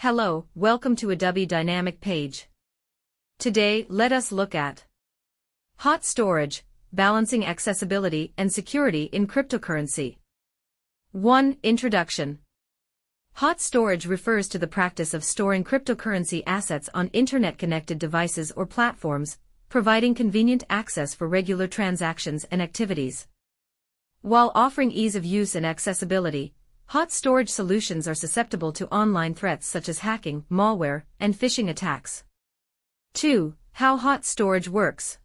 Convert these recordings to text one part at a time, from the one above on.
Hello, welcome to Edubbey dynamic page. Today, let us look at hot storage, balancing accessibility and security in cryptocurrency. 1. Introduction. Hot storage refers to the practice of storing cryptocurrency assets on internet-connected devices or platforms, providing convenient access for regular transactions and activities. While offering ease of use and accessibility, hot storage solutions are susceptible to online threats such as hacking, malware, and phishing attacks. 2. How hot storage works.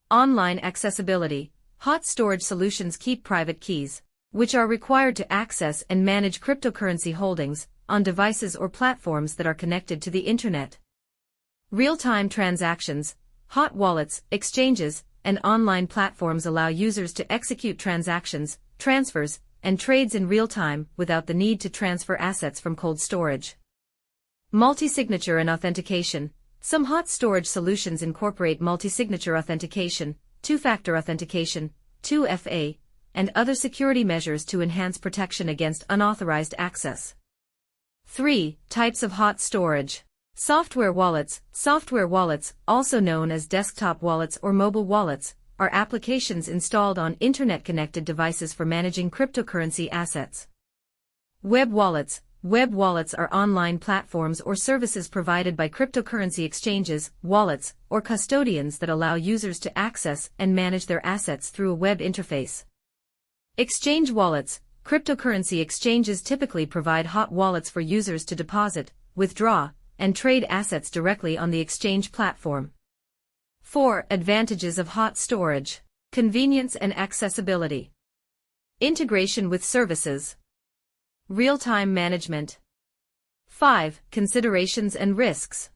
Online accessibility. Hot storage solutions keep private keys, which are required to access and manage cryptocurrency holdings, on devices or platforms that are connected to the Internet. Real-time transactions. Hot wallets, exchanges, and online platforms allow users to execute transactions, transfers, and trades in real time without the need to transfer assets from cold storage. Multi-signature and authentication. Some hot storage solutions incorporate multi-signature authentication, two-factor authentication, 2FA, and other security measures to enhance protection against unauthorized access. 3. Types of hot storage. Software wallets. Software wallets, also known as desktop wallets or mobile wallets, are applications installed on internet-connected devices for managing cryptocurrency assets. Web wallets. Web wallets are online platforms or services provided by cryptocurrency exchanges, wallets, or custodians that allow users to access and manage their assets through a web interface. Exchange wallets. Cryptocurrency exchanges typically provide hot wallets for users to deposit, withdraw, and trade assets directly on the exchange platform. 4. Advantages of hot storage. Convenience and accessibility. Integration with services. Real-time management. 5. Considerations and risks.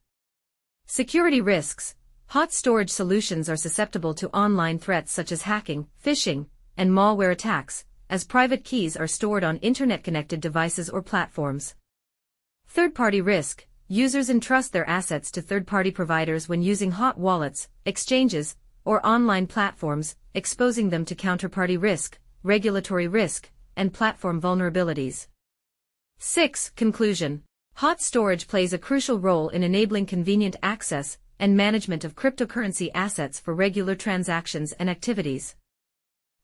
Security risks. Hot storage solutions are susceptible to online threats such as hacking, phishing, and malware attacks, as private keys are stored on internet-connected devices or platforms. Third-party risk. Users entrust their assets to third-party providers when using hot wallets, exchanges, or online platforms, exposing them to counterparty risk, regulatory risk, and platform vulnerabilities. 6. Conclusion. Hot storage plays a crucial role in enabling convenient access and management of cryptocurrency assets for regular transactions and activities.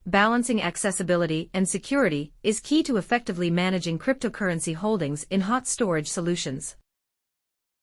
Balancing accessibility and security is key to effectively managing cryptocurrency holdings in hot storage solutions.